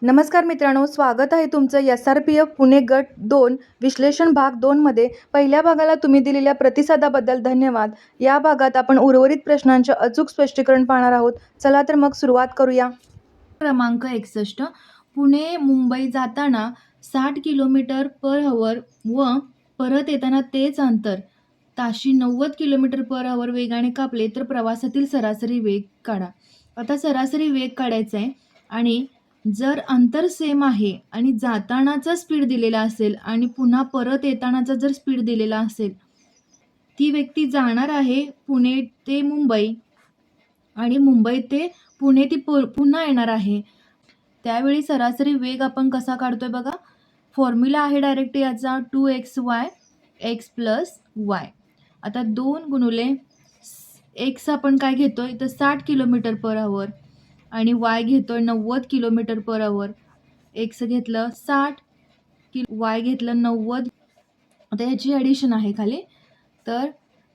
नमस्कार मित्रांनो, स्वागत आहे तुमचं SRPF पुणे गट 2 विश्लेषण भाग 2 मध्ये. पहिल्या भागाला तुम्ही दिलेल्या प्रतिसादाबद्दल धन्यवाद. या भागात आपण उर्वरित प्रश्नांचे अचूक स्पष्टीकरण पाहणार आहोत. चला तर मग सुरुवात करूया. क्रमांक 61. पुणे मुंबई जाताना 60 किलोमीटर पर आवर व परत येताना तेच अंतर ताशी 90 किलोमीटर पर आवर वेगाने कापले तर प्रवासातील सरासरी वेग काढा. आता सरासरी वेग काढायचा आहे आणि जर अंतर सेम आहे आणि जातानाचा स्पीड दिलेला असेल आणि पुन्हा परत येतानाचा जर स्पीड दिलेला असेल, ती व्यक्ती जाणार आहे पुणे ते मुंबई आणि मुंबई ते पुणे ती पुन्हा येणार आहे. त्यावेळी सरासरी वेग आपण कसा काढतोय बघा. फॉर्म्युला आहे डायरेक्ट याचा 2xy x प्लस y. आता 2 गुणुले x आपण काय घेतोय तर 60 किलोमीटर पर आवर आणि y घेतोय 90 किलोमीटर पर आवर. x घेतलं 60 y घेतलं 90. आता ह्याची ॲडिशन आहे खाली. तर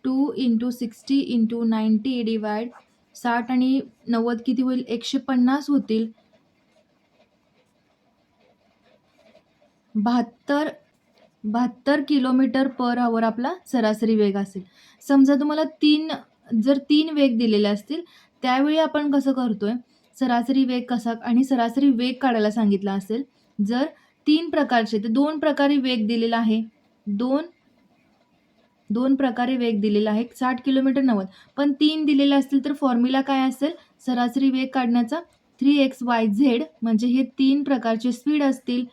2 × 60 × 90 डिवाइड 60 आणि 90 किती होईल 150 होतील. 72 किलोमीटर पर आवर आपला सरासरी वेग असेल. समजा तुम्हाला जर तीन वेग दिलेले असतील त्यावेळी आपण कसं करतोय सरासरी वेग कसा आणि सरासरी वेग काढायला सांगितला असेल. जर 3 प्रकारचे तर 2 प्रकारे वेग दिलेला आहे. दोन प्रकारे वेग दिलेला आहे 60 किलोमीटर 90. पण 3 दिलेले असतील तर फॉर्म्युला काय असेल सरासरी वेग काढण्याचा 3xyz म्हणजे हे 3 प्रकारचे स्पीड असतील.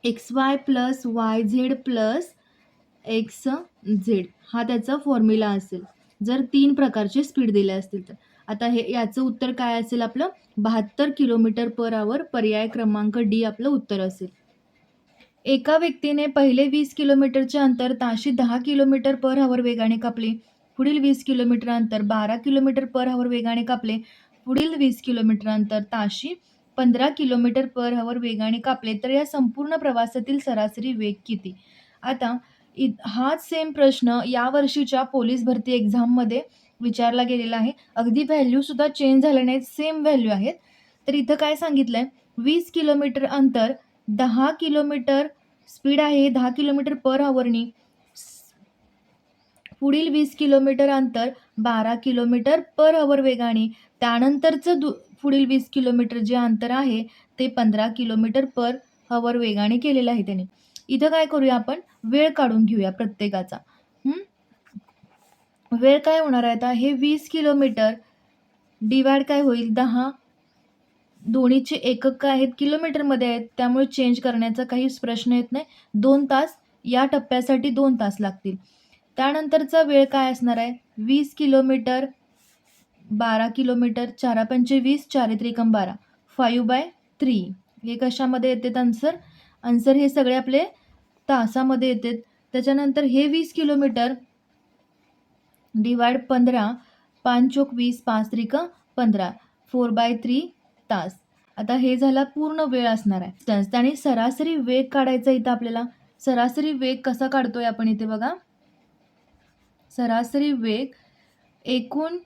xy plus yz plus xz हा त्याचा फॉर्म्युला असेल जर 3 प्रकारचे स्पीड दिले असतील तर. आता याचं उत्तर काय असेल आपलं 72 किलोमीटर पर आवर. पर्याय क्रमांक डी आपलं उत्तर असेल. एका व्यक्तीने पहिले 20 किलोमीटरचे अंतर ताशी 10 किलोमीटर पर आवर वेगाने कापले. पुढील 20 किलोमीटर अंतर 12 किलोमीटर पर आवर वेगाने कापले. पुढील 20 किलोमीटर अंतर ताशी 15 किलोमीटर पर आवर वेगाने कापले तर या संपूर्ण प्रवासातील सरासरी वेग किती. आता हाच सेम प्रश्न यावर्षीच्या पोलीस भरती एक्झाममध्ये विचारला गेलेला आहे. अगदी व्हॅल्यूसुद्धा चेंज झाले नाहीत, सेम व्हॅल्यू आहेत. तर इथं काय सांगितलं आहे 20 किलोमीटर अंतर 10 किलोमीटर स्पीड आहे 10 किलोमीटर पर आवरनी. पुढील 20 किलोमीटर अंतर 12 किलोमीटर पर आवर वेगाने. त्यानंतरचं पुढील 20 किलोमीटर जे अंतर आहे ते 15 किलोमीटर पर आवर वेगाने केलेलं आहे त्याने. इथं काय करूया आपण वेळ काढून घेऊया प्रत्येकाचा. वेळ काय होणार आहे आता हे 20 किलोमीटर डिवाइड काय होईल 10. दोन्हीचे एकक काय आहेत किलोमीटरमध्ये आहेत त्यामुळे चेंज करण्याचा काहीच प्रश्न येत नाही. 2 तास या टप्प्यासाठी 2 तास लागतील. त्यानंतरचा वेळ काय असणार आहे 20 किलोमीटर 12 किलोमीटर 4 पंचे 20 4 त्रिकम 12 5/3. हे कशामध्ये येतात आन्सर हे सगळे आपले तासामध्ये येतात. त्याच्यानंतर हे 20 किलोमीटर डिवाइड 15 5 चोक 20 5 त्रिकम 15 4/3 तास. आता हे झाला पूर्ण वेळ असणार आहे. आणि सरासरी वेग काढायचा इथं आपल्याला. सरासरी वेग कसा काढतोय आपण इथे बघा. सरासरी वेग एकूण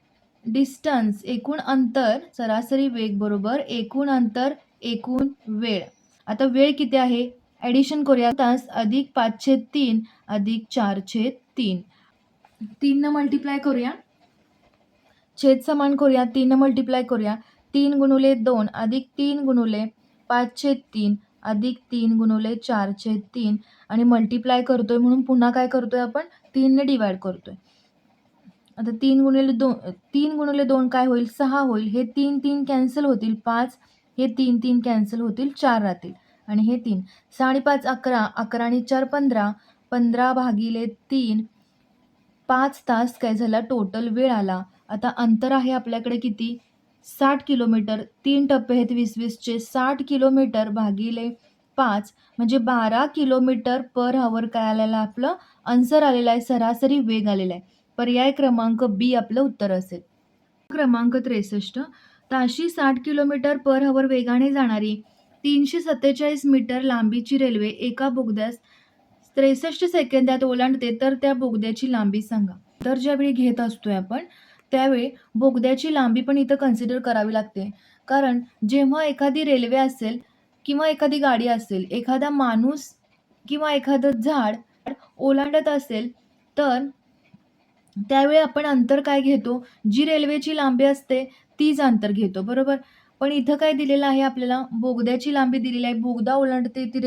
डिस्टन्स एकूण अंतर सरासरी वेग बरोबर एकूण अंतर एकूण वेळ. आता वेळ किती आहे ॲडिशन करूया. तास अधिक 5/3 अधिक 4/3. 3 न मल्टिप्लाय करूया. छेद समान करूया 3 न मल्टिप्लाय करूया. 3 गुणुले 2 अधिक 3 गुणुले 5/3 अधिक 3 गुणुले 4/3 आणि मल्टिप्लाय करतोय म्हणून पुन्हा काय करतोय आपण 3 ने डिवाइड करतोय. आता 3 गुणुले 2 काय होईल 6 होईल. हे 3 3 कॅन्सल होतील 5. हे 3 3 कॅन्सल होतील 4 राहतील आणि हे 3 6 आणि 5 11 11 आणि 4 15 15/3 5 तास काय झाला टोटल वेळ आला. आता अंतर आहे आपल्याकडे किती 60 किलोमीटर. 3 टप्पे आहेत 20-20चे. 60 किलोमीटर भागिले 5 म्हणजे 12 किलोमीटर पर आवर काय आलेला आपलं आन्सर आलेला आहे सरासरी वेग आलेला आहे. पर्याय क्रमांक बी आपलं उत्तर असेल. क्रमांक 63. ताशी 60 किलोमीटर पर आवर वेगाने जाणारी 347 मीटर लांबीची रेल्वे एका बोगद्यास 63 सेकंदात ओलांडते तर त्या बोगद्याची लांबी सांगा. तर ज्यावेळी घेत असतोय आपण त्यावेळी बोगद्याची लांबी पण इथं कन्सिडर करावी लागते. कारण जेव्हा एखादी रेल्वे असेल किंवा एखादी गाडी असेल, एखादा माणूस किंवा एखादं झाड ओलांडत असेल, तर त्यावेळी आपण अंतर काय घेतो? जी रेल्वेची लांबी असते तीच अंतर घेतो, बरोबर? पण इथं काय दिलेलं आहे आपल्याला? बोगद्याची लांबी दिलेली आहे. बोगदा ओलांडते ती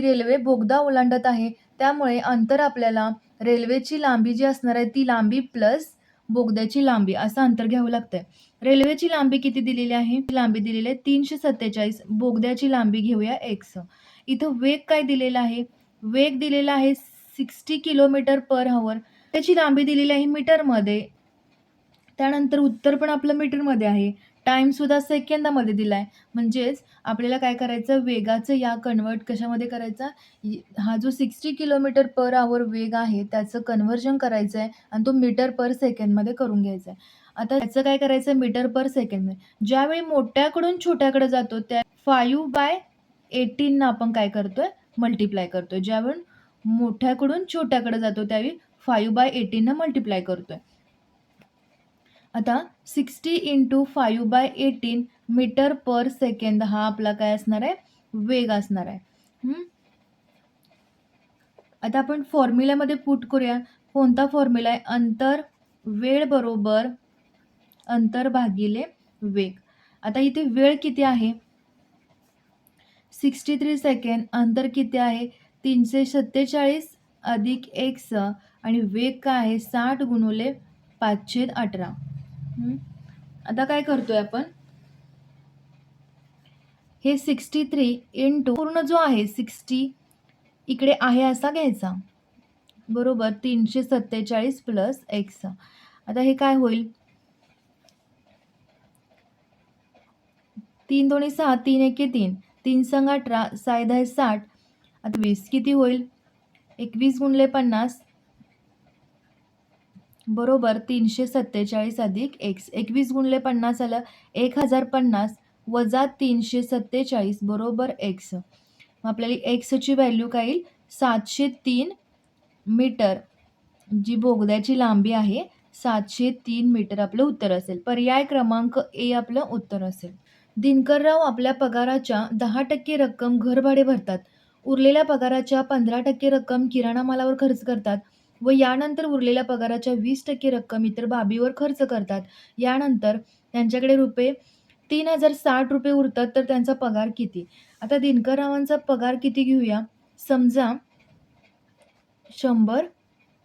रेल्वे बोगदा ओलांडत आहे. त्यामुळे अंतर आपल्याला रेल्वेची लांबी जी असणार आहे ती लांबी प्लस बोगद्याची लांबी असं अंतर घ्यावं लागतंय. रेल्वेची लांबी किती दिलेली आहे? लांबी दिलेली आहे 347. बोगद्याची लांबी घेऊया x. इथं वेग काय दिलेला आहे? वेग दिलेला आहे 60 किलोमीटर पर हॉवर. त्याची लांबी दिलेली आहे मीटरमध्ये. त्यानंतर उत्तर पण आपलं मीटरमध्ये आहे. टाईमसुद्धा सेकंदामध्ये दिलाय. म्हणजेच आपल्याला काय करायचं, वेगाचं या कन्व्हर्ट कशामध्ये करायचा, हा जो 60 किलोमीटर पर हॉवर वेग आहे त्याचं कन्व्हर्जन करायचं आहे आणि तो मीटर पर सेकंडमध्ये करून घ्यायचा आहे. आता त्याचं काय करायचं, मीटर पर सेकंडमध्ये. ज्यावेळी मोठ्याकडून छोट्याकडे जातो त्या 5/18 नं आपण काय करतोय, मल्टिप्लाय करतोय. ज्यावेळी मोठ्याकडून छोट्याकडे जातो त्यावेळी 5/18 नं मल्टिप्लाय करतोय. आता 60 × 5/18 मीटर पर सेकंद हा आपला काय असणार आहे, वेग असणार आहे. आता आपण फॉर्म्युल्यामध्ये पुट करूया. कोणता फॉर्म्युला आहे? अंतर वेळ बरोबर अंतर भागिले वेग. आता इथे वेळ किती आहे? 63 सेकंड. अंतर किती आहे? 347 अधिक x आणि वेग काय आहे? 60 × 518. आता काय करतोय आपण, हे 63 इंटू पूर्ण जो आहे 60 इकडे आहे असा घ्यायचा, बरोबर? 347 प्लस x. आता हे काय होईल? 3 दोन्ही 6, 3 एके 3, 3 संग 18, 6 10 60. आता 20 किती होईल? 21 × 50 बरोबर 347 अधिक x. 21 × 50 आलं 1050 वजा 347 बरोबर x. मग आपल्याला एक्सची व्हॅल्यू काय येईल? 703 मीटर. जी बोगद्याची लांबी आहे 703 मीटर आपलं उत्तर असेल. पर्याय क्रमांक ए आपलं उत्तर असेल. दिनकरराव आपल्या पगाराच्या 10% रक्कम घरभाडे भरतात. उरलेल्या पगाराच्या 15% रक्कम किराणा मालावर खर्च करतात व यानंतर उरलेल्या पगाराच्या 20% रक्कम इतर बाबीवर खर्च करतात. यानंतर त्यांच्याकडे ₹3060 उरतात, तर त्यांचा पगार किती? आता दिनकररावांचा पगार किती घेऊया? समजा 100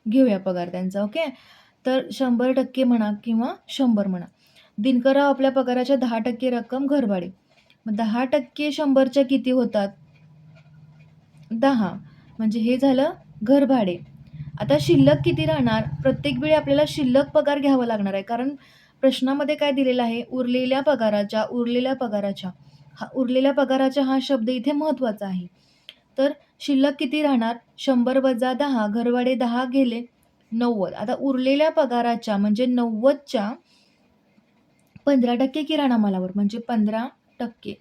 घेऊया पगार त्यांचा, ओके. तर 100% म्हणा किंवा 100 म्हणा. दिनकरराव आपल्या पगाराच्या 10% रक्कम घरभाडे. मग 10% 100च्या किती होतात? 10. म्हणजे हे झालं घरभाडे. आता शिल्लक किती राहणार? प्रत्येक वेळी आपल्याला शिल्लक पगार घ्यावा लागणार आहे, कारण प्रश्नामध्ये काय दिलेलं आहे? उरलेल्या पगाराच्या हा शब्द इथे महत्त्वाचा आहे. तर शिल्लक किती राहणार? 100 वजा 10, घरभाडे 10 गेले 90. आता उरलेल्या पगाराच्या म्हणजे 90च्या 15% किराणा मालावर म्हणजे 15%.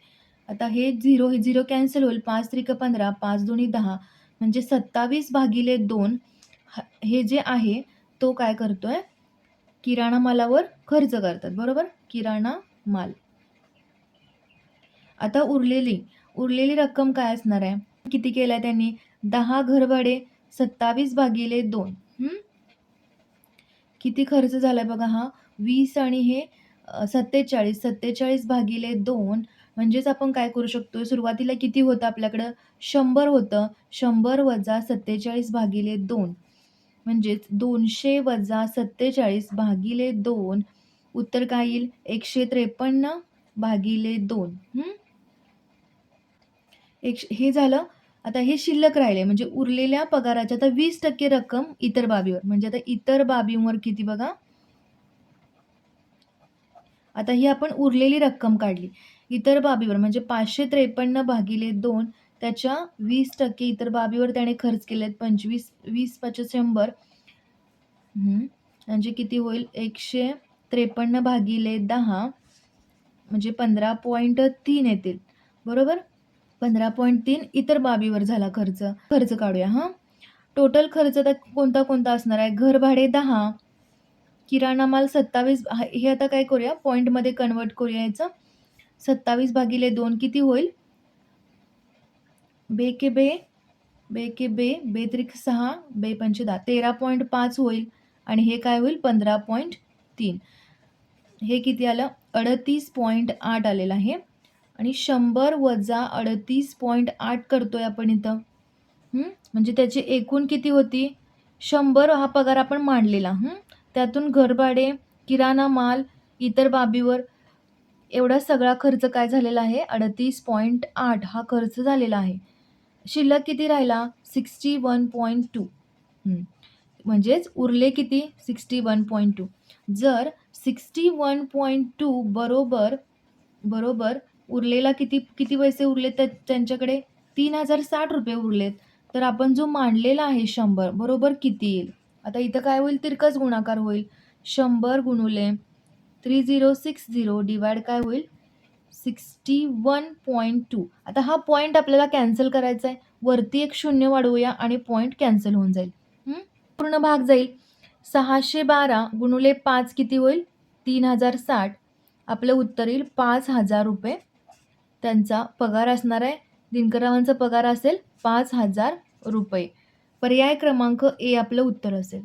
आता हे 0 कॅन्सल होईल. 5 त्रिक 15, 5 दोन्ही 10 म्हणजे 27/2 हे जे आहे तो काय करतोय? किराणा मालावर खर्च करतात, बरोबर? किराणा माल. आता उरलेली रक्कम काय असणार आहे? किती केलाय त्यांनी? 10 घरभाडे 27/2. किती खर्च झालाय बघा हा? 20 आणि हे 47. 47/2 म्हणजेच आपण काय करू शकतो? सुरुवातीला किती होतं आपल्याकडं? 100 होतं. 100 वजा 47/2 म्हणजेच 200 वजा 47/2 उत्तर काय येईल? 153/2. हे झालं. आता हे शिल्लक राहिले म्हणजे उरलेल्या पगाराच्या आता 20% रक्कम इतर बाबीवर. म्हणजे आता इतर बाबींवर किती बघा? आता ही आपण उरलेली रक्कम काढली. इतर बाबीवर म्हणजे 553/2 त्याच्या 20% इतर बाबीवर त्याने खर्च केलेत 25. 20 × 5 100 म्हणजे किती होईल? 153/10 म्हणजे 15.3 येतील, बरोबर? 15.3 इतर बाबीवर झाला खर्च. खर्च काढूया हां. टोटल खर्च आता कोणता असणार आहे? घरभाडे 10, किराणा माल 27. हे आता काय करूया? पॉईंटमध्ये कन्व्हर्ट करूया याचं. 27 भागिले 2 किती होईल? बे के बे, बे के बे, बे त्रिक 6, बे पंचे 10, 13.5 होईल आणि हे काय होईल? 15.3. हे किती आलं? 38.8 आलेलं आहे आणि 100 वजा 38.8 करतोय आपण इथं. म्हणजे त्याची एकूण किती होती? 100 हा पगार आपण मांडलेला. त्यातून घरभाडे, किराणा माल, इतर बाबीवर एवढा सगळा खर्च काय झालेला आहे? 38.8 हा खर्च झालेला आहे. शिल्लक किती राहिला? 61.2. म्हणजेच उरले किती? 61.2. जर 61.2 बरोबर उरलेला किती पैसे उरले त्यांच्याकडे? 3060 रुपये उरलेत. तर आपण जो मांडलेला आहे 100 बरोबर किती येईल? आता इथं काय होईल? तिरकाच गुणाकार होईल. 100 गुणुले 3060 डिवाइड काय होईल? 61.2. आता हा पॉईंट आपल्याला कॅन्सल करायचा आहे. वरती एक शून्य वाढवूया आणि पॉईंट कॅन्सल होऊन जाईल. पूर्ण भाग जाईल. 612 गुणुले 5 किती होईल? 3060. आपलं उत्तर येईल 5000 रुपये. त्यांचा पगार असणार आहे. दिनकररावांचा पगार असेल 5000 रुपये. पर्याय क्रमांक ए आपलं उत्तर असेल.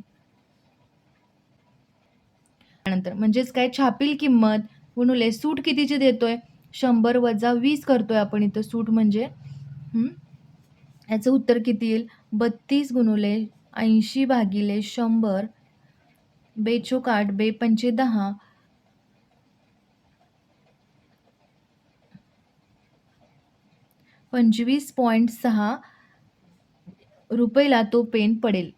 त्यानंतर म्हणजेच काय? छापील किंमत गुणुले सूट कितीची देतोय? 100 वजा 20 करतोय आपण इथं सूट म्हणजे. याचं उत्तर किती येईल? 32 गुणुले 80 भागिले 100, बेचोक 8, बे पंचे 10, 25.6 रुपयाला तो पेन पडेल.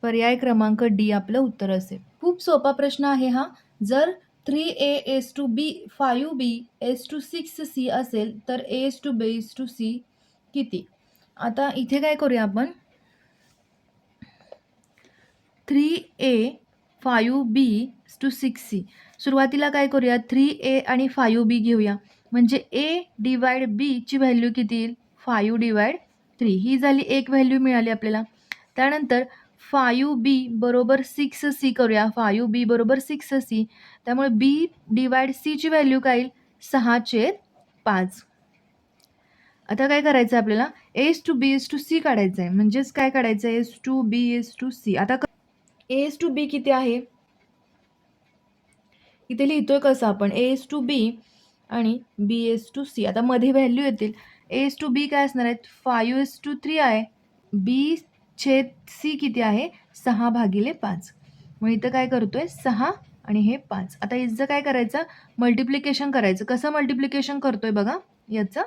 पर्याय क्रमांक डी आपलं उत्तर असेल. खूप सोपा प्रश्न आहे हा. जर 3a:b 5b:6c असेल तर a:b:c किती? आता इथे काय करूया आपण? 3a 5b:6c. सुरुवातीला काय करूया? 3a आणि 5b घेऊया. म्हणजे a डिवाइड b ची व्हॅल्यू किती येईल? 5/3. ही झाली एक व्हॅल्यू मिळाली आपल्याला. त्यानंतर 5b बरोबर 6c करूया. 5b बरोबर 6c. त्यामुळे b डिवाइड c ची व्हॅल्यू काय येईल? 6/5. आता काय करायचं आपल्याला? a:b:c काढायचं आहे. म्हणजेच काय काढायचं आहे? a:b:c. आता a:b किती आहे? इथे लिहितोय कसं आपण? a:b आणि b:c. आता मध्ये व्हॅल्यू येतील. a:b काय असणार आहेत? 5:3 आहे. b/c किती आहे? 6/5. मग इथं काय करतोय? 6 आणि हे 5. आता याचं काय करायचं? मल्टिप्लिकेशन करायचं. कसं मल्टिप्लिकेशन करतोय बघा याचं?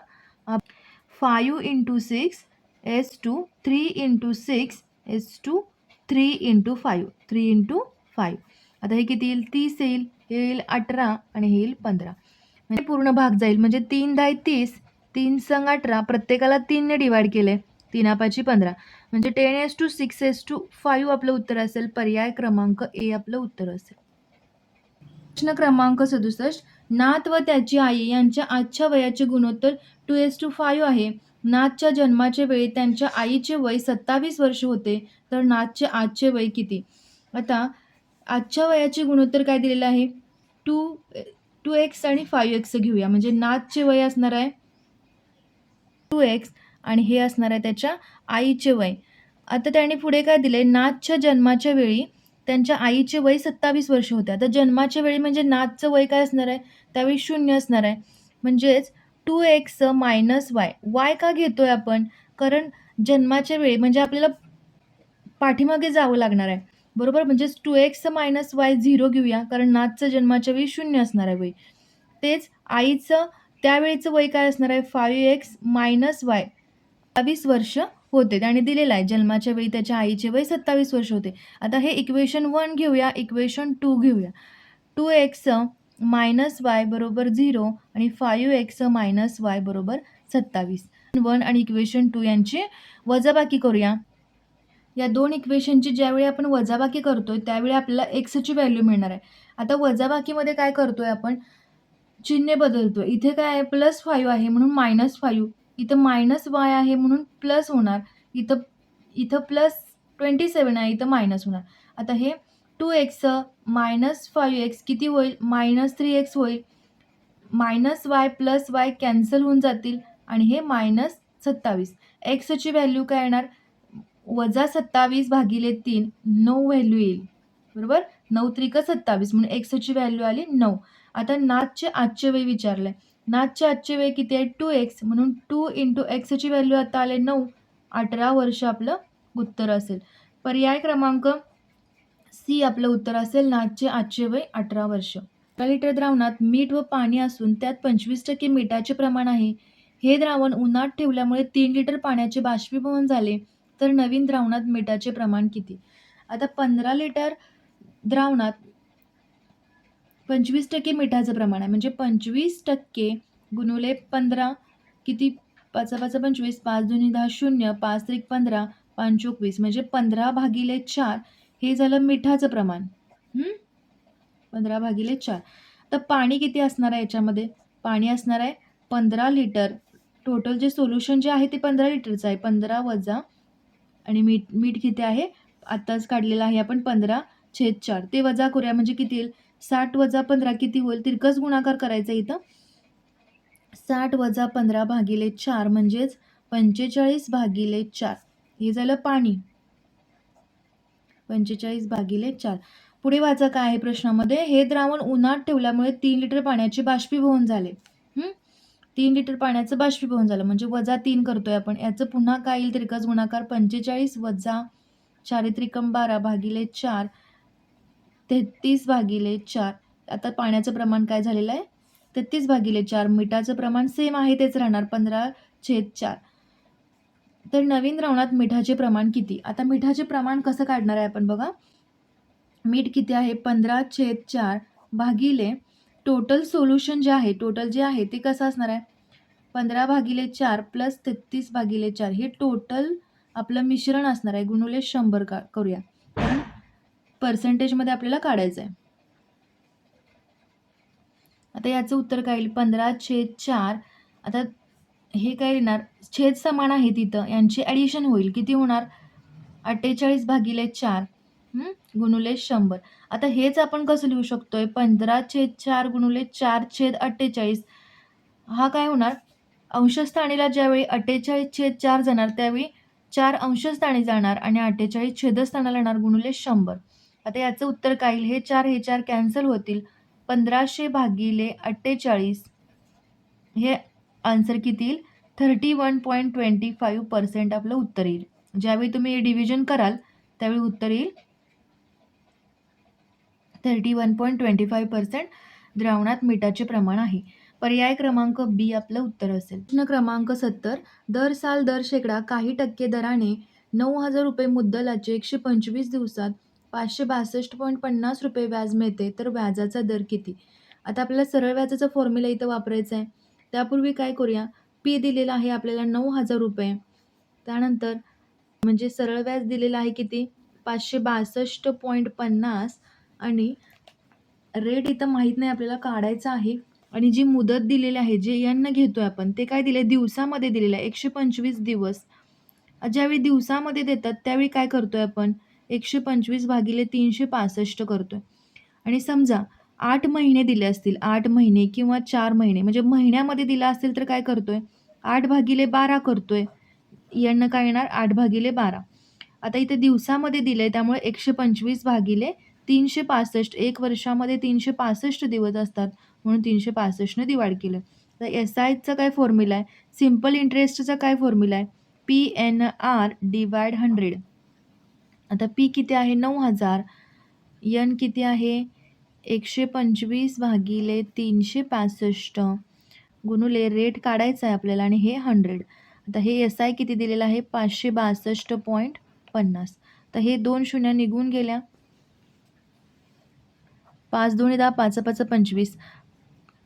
5 × 6 3 × 6 3 × 5. 3 × 5. आता हे किती येईल? 30 येईल. हे येईल 18 आणि हे येईल 15. म्हणजे पूर्ण भाग जाईल. म्हणजे 3×10 30, 3×6 18, प्रत्येकाला 3 ने डिवाइड केले. 3×5 15. म्हणजे 10:6:5 आपलं उत्तर असेल. पर्याय क्रमांक ए आपलं उत्तर असेल. प्रश्न क्रमांक 67. नात व त्याची आई यांच्या आजच्या वयाचे गुणोत्तर 2:5 आहे. नाथच्या जन्माच्या वेळी त्यांच्या आईचे वय 27 वर्ष होते. तर नाथचे आजचे वय किती? आता आजच्या वयाचे गुणोत्तर काय दिलेलं आहे? 2x आणि 5x घेऊया. म्हणजे नाथचे वय असणार आहे 2x आणि हे असणार आहे त्याच्या आईचे वय. आता त्याने पुढे काय दिले? नाथच्या जन्माच्या वेळी त्यांच्या आईचे वय 27 वर्ष होते. आता जन्माच्या वेळी म्हणजे नाथचं वय काय असणार आहे? त्यावेळी 0 असणार आहे. म्हणजेच 2x - y. y का घेतोय आपण? कारण जन्माच्या वेळी म्हणजे आपल्याला पाठीमागे जावं लागणार आहे. बरोबर? म्हणजेच 2x - y 0 घेऊया. कारण नाथचं जन्माच्या वेळी 0 असणार आहे वय. तेच आईचं त्यावेळीचं वय काय असणार आहे? 5x - y 27 वर्ष होते. त्याने दिलेलं आहे जन्माच्या वेळी त्याच्या आईचे वय 27 वर्ष होते. आता हे इक्वेशन 1 घेऊया, इक्वेशन 2 घेऊया. 2x - y बरोबर 0 आणि 5x - y बरोबर 27. 1 आणि इक्वेशन 2 यांची वजाबाकी करूया. या दोन इक्वेशनची ज्यावेळी आपण वजाबाकी करतोय त्यावेळी आपल्याला एक्सची व्हॅल्यू मिळणार आहे. आता वजाबाकीमध्ये काय करतोय आपण? चिन्ह बदलतोय. इथे काय आहे? +5 आहे म्हणून -5. इथं -y आहे म्हणून प्लस होणार. इथं +27 आहे, इथं मायनस होणार. आता हे 2x - 5x किती होईल? -3x होईल. Minus Y plus y cancel होऊन जातील आणि हे -27. एक्सची व्हॅल्यू काय येणार? -27 भागिले 3 9 व्हॅल्यू येईल, बरोबर. 9 त्रिक 27 म्हणून एक्सची व्हॅल्यू आली 9. आता नाथचे आजचे वेळ विचारलंय. नाथचे आजचे वेळ किती आहे? 2x म्हणून 2 × एक्सची व्हॅल्यू आता आले 9. 18 वर्ष आपलं उत्तर असेल. पर्याय क्रमांक सी आपलं उत्तर असेल. नाथचे आजचे वय 18 वर्ष. 1 लिटर द्रावणात मीठ व पाणी असून त्यात 25% मिठाचे प्रमाण आहे. हे द्रावण उन्हात ठेवल्यामुळे 3 लिटर पाण्याचे बाष्पीभवन झाले, तर नवीन द्रावणात मिठाचे प्रमाण किती? आता 15 लिटर द्रावणात 25% मिठाचं प्रमाण आहे, म्हणजे 25% गुणुले 15 किती? 5 5 25, 5 2 10 0, 5 3 15, 5 20 म्हणजे 15/4 हे झालं मिठाचं प्रमाण. 15/4. तर पाणी किती असणार आहे याच्यामध्ये? पाणी असणार आहे 15 लिटर. टोटल जे सोल्युशन जे आहे ते 15 लिटरचं आहे. 15 वजा आणि मीठ किती आहे? आत्ताच काढलेलं आहे आपण 15/4. ते वजा करूया म्हणजे किती येईल? 60 वजा 15 किती होईल? तिरकस गुणाकार करायचा इथं. 60 वजा 15/4 म्हणजेच 45/4. हे झालं पाणी. 45/4. पुढे वाचा काय आहे प्रश्नामध्ये? हे द्रावण उन्हात ठेवल्यामुळे 3 लिटर पाण्याचे बाष्पीभवन झाले. 3 लिटर पाण्याचं बाष्पीभवन झालं म्हणजे वजा 3 करतोय आपण. याचं पुन्हा काय येईल? तिरकस गुणाकार. 45 वजा 4 त्रिकम 12/4 33/4. आता पाण्याचं प्रमाण काय झालेलं आहे? 33/4. मिठाचं प्रमाण सेम आहे, तेच राहणार 15/4. तर नवीन द्रावणात मिठाचे प्रमाण किती? आता मिठाचे प्रमाण कसं काढणार आहे आपण बघा. मीठ किती आहे? 15/4 भागिले टोटल सोल्युशन जे आहे, टोटल जे आहे ते कसं असणार आहे? 15/4 प्लस 33/4 हे टोटल आपलं मिश्रण असणार आहे, गुणुले 100 करूया, कारण पर्सेंटेजमध्ये आपल्याला काढायचं आहे. आता याचं उत्तर काय येईल? 15/4. आता हे काय येणार? छेद समान आहे तिथं, यांची ॲडिशन होईल. किती होणार? 48/4 गुणुले 100. आता हेच आपण कसं लिहू शकतोय? 15/4 गुणुले 4/48. हा काय होणार? अंशस्थानीला ज्यावेळी 48/4 जाणार त्यावेळी 4 अंशस्थानी जाणार आणि 48 छेदस्थानाला येणार गुणुले 100. आता याचं उत्तर काय येईल? हे 4 कॅन्सल होतील. 1500/48 हे आन्सर किती येईल? 31.25% आपलं उत्तर येईल. ज्यावेळी तुम्ही डिव्हिजन कराल त्यावेळी उत्तर येईल 31.25% द्रावणात मिठाचे प्रमाण आहे. पर्याय क्रमांक बी आपलं उत्तर असेल. प्रश्न क्रमांक 70. दर साल दर शेकडा काही टक्के दराने 9,000 रुपये मुद्दलाचे 125 दिवसात 562.50 रुपये व्याज मिळते, तर व्याजाचा दर किती? आता आपल्याला सरळ व्याजाचा फॉर्म्युला इथं वापरायचा आहे. त्यापूर्वी काय करूया? पी दिलेला आहे आपल्याला 9,000 रुपये. त्यानंतर म्हणजे सरळ व्याज दिलेलं आहे किती? 562.50 आणि रेट इथं माहीत नाही, आपल्याला काढायचं आहे. आणि जी मुदत दिलेली आहे, जे यांना घेतोय आपण, ते काय दिले? दिवसामध्ये दिलेलं आहे 125 दिवस. ज्यावेळी दिवसामध्ये देतात त्यावेळी काय करतोय आपण? 125/365 करतोय. आणि समजा 8 महिने दिले असतील, 8 महिने किंवा 4 महिने, म्हणजे महिन्यामध्ये दिला असेल तर काय करतोय? 8/12 करतोय. यांना काय येणार? 8/12. आता इथे दिवसामध्ये दिलंय त्यामुळे 125/365. 1 वर्षामध्ये 365 दिवस असतात म्हणून 365 डिवाइड केलं. तर SIचा काय फॉर्म्युला आहे? सिम्पल इंटरेस्टचा काय फॉर्म्युला आहे? PNR divide 100. आता P किती आहे? 9,000. N किती आहे? 125/365 गुणुले रेट काढायचा आहे आपल्याला आणि हे 100. आता हे SI किती दिलेलं आहे? 562.50. तर हे 2 शून्य निघून गेल्या. 5 2 10, 5 5 25,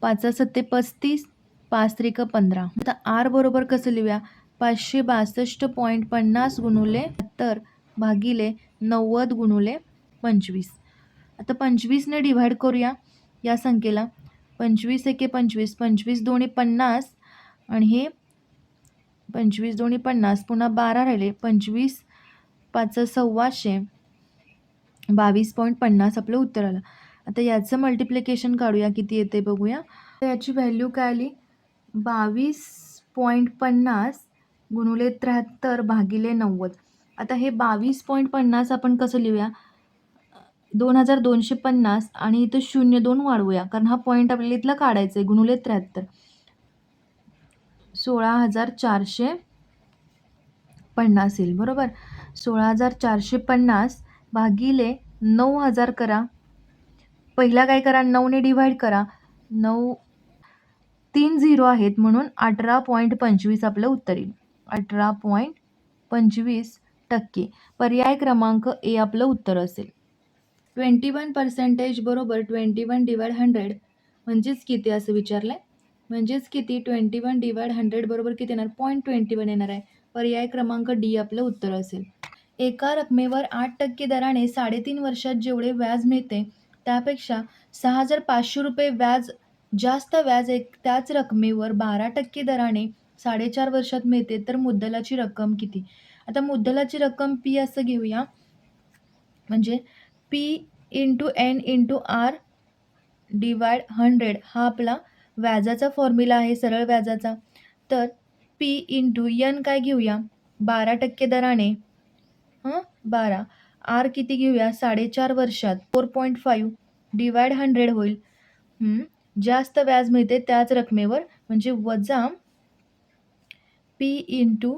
5 7 35, 5 3 15. आता R बरोबर कसं लिहूया? 562.50 गुणुले 70 भागिले 90 गुणुले 25. आता 25ने डिव्हाइड करूया या संख्येला. 25 1 25, 25 2 50 आणि हे 25 2 50, पुन्हा 12 राहिले. 25 5 125, 22.50 आपलं उत्तर आलं. आता याचं मल्टिप्लिकेशन काढूया, किती येते बघूया. तर याची व्हॅल्यू काय आली 22.50 गुणुले 73 भागिले 90. आता हे 22.50 आपण कसं लिहूया 2250 आणि इथं 02 वाढवूया कारण हा पॉईंट आपल्याला इथला काढायचा आहे गुणुले 73 16,450 येईल बरोबर. 16,450 भागिले 9,000 करा. पहिला काय करा 9 ने डिवाइड करा. 9 3 झिरो आहेत म्हणून 18.25 आपलं उत्तर येईल. 18.25% पर्याय क्रमांक ए आपलं उत्तर असेल. 21% बरोबर 21 डिवाइड 100 म्हणजेच किती असं विचारलंय. म्हणजेच किती 21 डिवाइड 100 बरोबर किती येणार 0.21 येणार आहे. पर्याय क्रमांक डी आपलं उत्तर असेल. एका रकमेवर 8% दराने 3.5 वर्षात जेवढे व्याज मिळते त्यापेक्षा 6,500 रुपये व्याज जास्त व्याज त्याच रकमेवर 12% दराने 4.5 वर्षात मिळते तर मुद्दलाची रक्कम किती. आता मुद्दलाची रक्कम पी असं घेऊया म्हणजे P into N into R divide 100 हा आपला व्याजाचा फॉर्म्युला आहे सरळ व्याजाचा. तर पी इंटू एन काय घेऊया 12% दराने 12 आर किती घेऊया 4.5 वर्षात 4.5 डिवाइड 100 होईल. जास्त व्याज मिळते त्याच रकमेवर म्हणजे वजा पी इंटू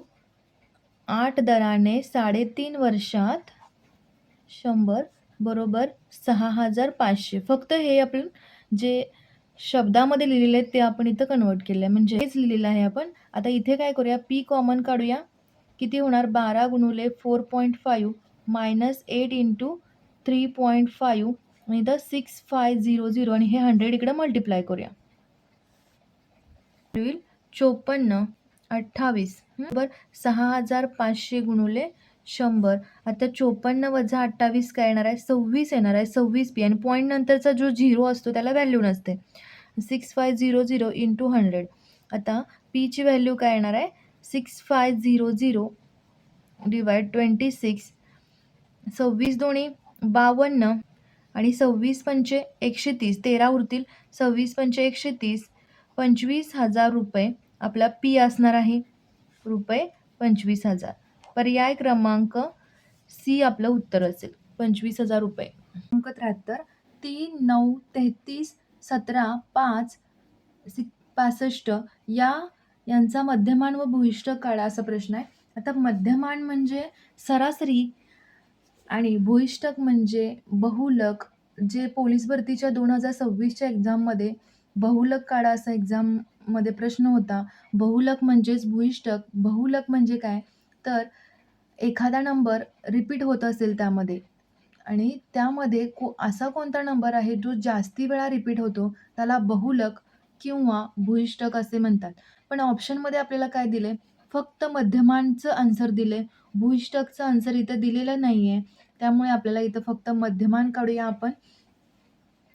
8 दराने 3.5 वर्षात 100 बरोबर 6,500. फक्त हे आपण जे शब्दामध्ये लिहिलेले आहेत ते आपण इथं कन्वर्ट केलं आहे म्हणजे हेच लिहिलेलं आहे आपण. आता इथे काय करूया पी कॉमन काढूया. किती होणार 12 गुणुले 4.5 मायनस 8 इंटू 3.5 आणि इथं 6500 आणि हे 100 इकडे मल्टिप्लाय करूया. होईल 54 28 बरोबर 6,500 गुणुले 100. आता 54 वजा 28 काय येणार आहे 26 येणार आहे 26 पी आणि पॉईंट नंतरचा जो झिरो असतो त्याला व्हॅल्यू नसते. 6500 इंटू 100. आता पीची व्हॅल्यू काय येणार आहे 6500 डिवाइड 26 26 दोन्ही 52 आणि 26 पंचे 130 13 उरतील 26 पंचे 130 25,000 रुपये आपला पी असणार आहे रुपये 25,000. पर्याय क्रमांक सी आपलं उत्तर असेल 25,000 रुपये. क्रमांक 73 3 9 33 17 5 65 यांचा मध्यमान व भूयिष्ठ काढा असा प्रश्न आहे. आता मध्यमान म्हणजे सरासरी आणि भूयिष्ठक म्हणजे बहुलक. जे पोलीस भरतीच्या 2026च्या एक्झाममध्ये बहुलक काढा असा एक्झाममध्ये प्रश्न होता. बहुलक म्हणजेच भूयिष्ठक. बहुलक म्हणजे काय तर एखादा नंबर रिपीट होत असेल त्यामध्ये आणि त्यामध्ये असा कोणता नंबर आहे जो जास्ती वेळा रिपीट होतो त्याला बहुलक किंवा भूयिष्ठक असे म्हणतात. पण ऑप्शनमध्ये आपल्याला काय दिले फक्त मध्यमानचं आन्सर दिले. भूयिष्ठकचं आन्सर इथं दिलेलं नाही आहे. त्यामुळे आपल्याला इथं फक्त मध्यमान काढूया आपण.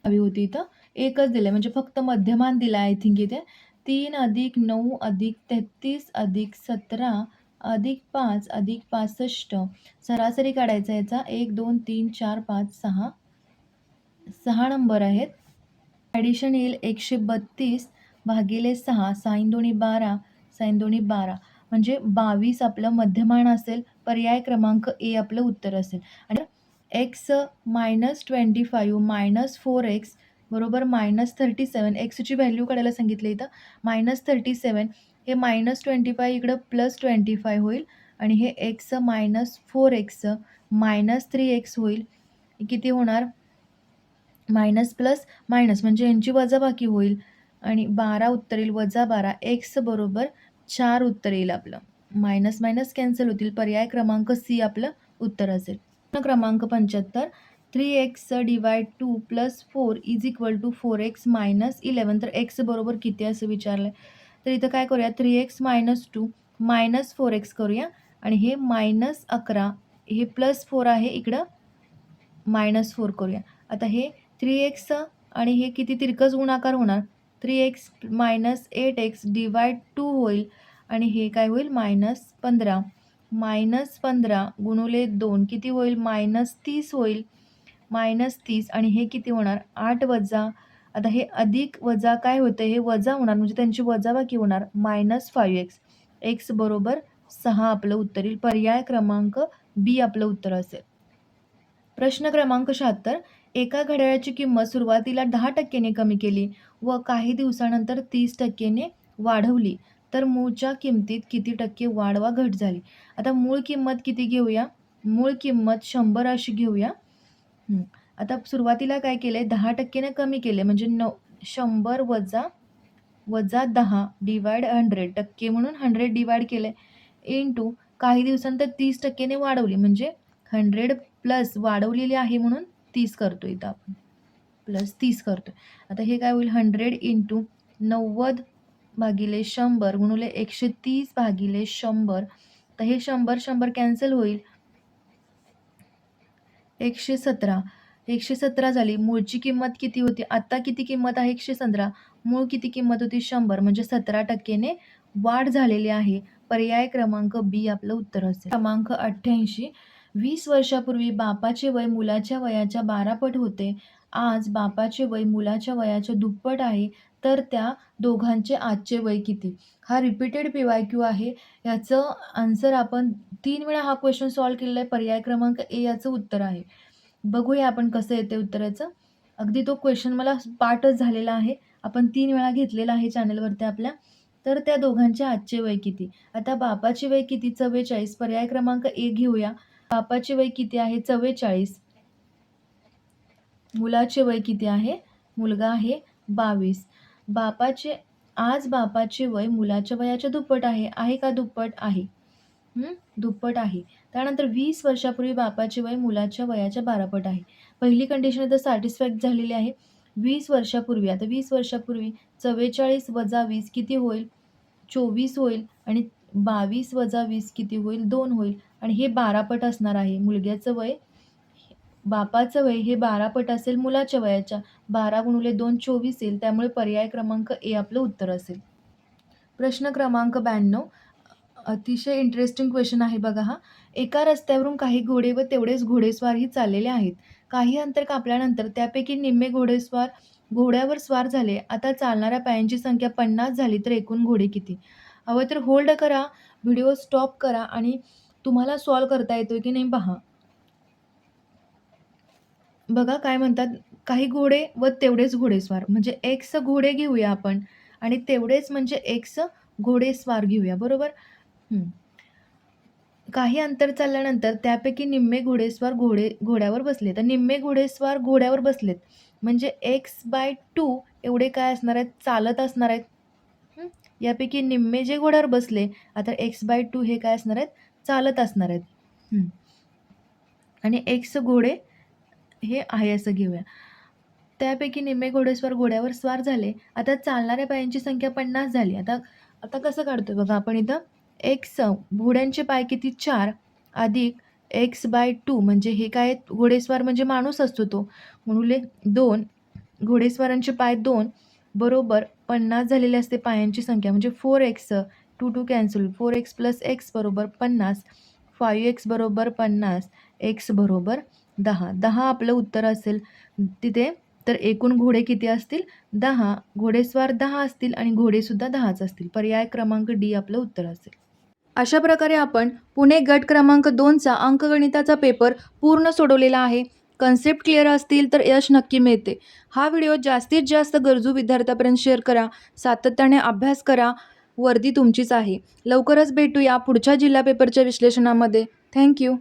हवी होती इथं एकच दिलं म्हणजे फक्त मध्यमान दिला आय थिंक इथे 3 + 9 + 33 + 17 + 5 + 65. सरासरी काढायचा याचा 1 2 3 4 5 6 6 नंबर आहेत. ॲडिशन येईल 132 भागिले 6 साइन दोन्ही 12 साइन दोन्ही 12 म्हणजे 22 आपलं मध्यमान असेल. पर्याय क्रमांक ए आपलं उत्तर असेल. आणि एक्स -25 - 4x बरोबर -37. एक्सची व्हॅल्यू काढायला सांगितली इथं -37 हे -25 इकडं +25 होईल आणि हे x -4x -3x होईल. किती होणार मायनस प्लस मायनस म्हणजे यांची वजाबाकी होईल आणि 12 उत्तर येईल -12 एक्स बरोबर 4 उत्तर येईल आपलं. मायनस मायनस कॅन्सल होतील. पर्याय क्रमांक सी आपलं उत्तर असेल. क्रमांक 75 3x डिवाइड 2 + 4 = 4x - 11 तर x बरोबर किती असं विचारलं आहे. तर इथं काय करूया 3x - 2 - 4x करूया आणि हे -11 हे +4 आहे इकडं -4 करूया. आता हे 3x आणि हे किती तिरकस गुणाकार होणार 3x - 8x डिवाइड 2 होईल आणि हे काय होईल -15 -15 गुणुले 2 किती होईल -30 होईल. -30 आणि हे किती होणार 8 - आता हे अधिक वजा काय होतं, हे वजा होणार म्हणजे त्यांची वजाबाकी होणार -5x. x बरोबर 6 आपलं उत्तर येईल. पर्याय क्रमांक बी आपलं उत्तर असेल. प्रश्न क्रमांक 76. एका घड्याळाची किंमत सुरुवातीला 10% ने कमी केली व काही दिवसानंतर 30% ने वाढवली तर मूळच्या किमतीत किती टक्के वाढ वा घट झाली? आता मूळ किंमत किती घेऊया? मूळ किंमत 100 अशी घेऊया. आता सुरुवातीला काय केलंय 10% ने कमी केले म्हणजे 100 वजा 10 डिवाइड 100 टक्के म्हणून 100 डिवाइड केले इंटू काही दिवसानंतर 30% ने वाढवली म्हणजे 100 प्लस वाढवलेली आहे म्हणून 30 करतो इथं आपण प्लस 30 करतोय. आता हे काय होईल 100 इंटू 90 भागिले 100 गुणिले 130 भागिले 100. तर हे 100 कॅन्सल होईल. 117 झाली. मूळची किंमत किती होती? आता किती किंमत आहे? 117. मूळ किती किंमत होती? 100 म्हणजे 17% ने वाढ झालेली आहे. पर्याय क्रमांक बी आपलं उत्तर असेल. क्रमांक 88. 20 वर्षापूर्वी बापाचे वय मुलाच्या वयाच्या 12 पट होते. आज बापाचे वय मुलाच्या वयाच्या दुप्पट आहे. तर त्या दोघांचे आजचे वय किती? हा रिपीटेड PYQ आहे. याचं आन्सर आपण 3 वेळा हा क्वेश्चन सॉल्व्ह केलेला आहे. पर्याय क्रमांक ए याचं उत्तर आहे. बघूया आपण कसं येते उत्तराचं. अगदी तो क्वेश्चन मला पाठच झालेला आहे. आपण 3 वेळा घेतलेला आहे चॅनलवरती आपल्या. तर त्या दोघांचे आजचे वय किती? आता बापाचे वय किती? 44. पर्याय क्रमांक ए घेऊया. बापाचे वय किती आहे? 44. मुलाचे वय किती आहे? मुलगा आहे 22. आज बापाचे वय मुलाच्या वयाच्या दुप्पट आहे. आहे का दुप्पट? आहे. दुप्पट आहे. त्यानंतर 20 वर्षापूर्वी बापाचे वय मुलाच्या वयाच्या 12 पट आहे. पहिली कंडिशन इथं सॅटिस्फाईड झालेली आहे. 20 वर्षापूर्वी, आता 20 वर्षापूर्वी 44 वजा 20 किती होईल? 24 होईल आणि 22 वजा 20 किती होईल? 2 होईल आणि हे 12 पट असणार आहे. मुलग्याचं वय, बापाचं वय हे 12 पट असेल मुलाच्या वयाच्या. 12 गुणिले 2 24 येईल. त्यामुळे पर्याय क्रमांक ए आपलं उत्तर असेल. प्रश्न क्रमांक 92. अतिशय इंटरेस्टिंग क्वेश्चन आहे बघा हा. एका रस्त्यावरून काही घोडे व तेवढेच घोडेस्वारही चाललेले आहेत. काही अंतर कापल्यानंतर त्यापैकी निम्मे घोड्यावर स्वार झाले. आता चालणाऱ्या पायांची संख्या 50 झाली तर एकूण घोडे किती? हवं तर होल्ड करा, व्हिडिओ स्टॉप करा आणि तुम्हाला सॉल्व्ह करता येतोय की नाही पहा. बघा काय म्हणतात, काही घोडे व तेवढेच घोडेस्वार म्हणजे एक्स घोडे घेऊया आपण आणि तेवढेच म्हणजे एक्स घोडेस्वार घेऊया, बरोबर. काही अंतर चालल्यानंतर त्यापैकी निम्मे घोडेस्वार घोड्यावर बसले. तर निम्मे घोडेस्वार घोड्यावर बसलेत म्हणजे x/2 एवढे काय असणार आहेत? चालत असणार आहेत. यापैकी निम्मे जे घोड्यावर बसले, आता x/2 हे काय असणार आहेत? चालत असणार आहेत. आणि x घोडे हे आहे असं घेऊया. त्यापैकी निम्मे घोडेस्वार घोड्यावर स्वार झाले. आता चालणाऱ्या पायांची संख्या 50 झाली. आता कसं काढतोय बघा आपण इथं. एक्स घोड्यांचे पाय किती? 4 अधिक x/2 म्हणजे हे काय? घोडेस्वार म्हणजे माणूस असतो तो, गुणिले 2 घोडेस्वारांचे पाय 2 बरोबर 50 झालेले असते पायांची संख्या म्हणजे 4x. 2 कॅन्सल. 4x + x बरोबर 50. 5x बरोबर 50. x बरोबर 10. 10 आपलं उत्तर असेल तिथे. तर एकूण घोडे किती असतील? 10. घोडेस्वार 10 असतील आणि घोडेसुद्धा 10च असतील. पर्याय क्रमांक डी आपलं उत्तर असेल. अशा प्रकारे आपण पुणे गट क्रमांक 2चा अंकगणिताचा पेपर पूर्ण सोडवलेला आहे. कन्सेप्ट क्लिअर असतील तर यश नक्की मिळते. हा व्हिडिओ जास्तीत जास्त गरजू विद्यार्थ्यापर्यंत शेअर करा. सातत्याने अभ्यास करा. वर्दी तुमचीच आहे. लवकरच भेटूया पुढच्या जिल्हा पेपरच्या विश्लेषणामध्ये. थँक्यू.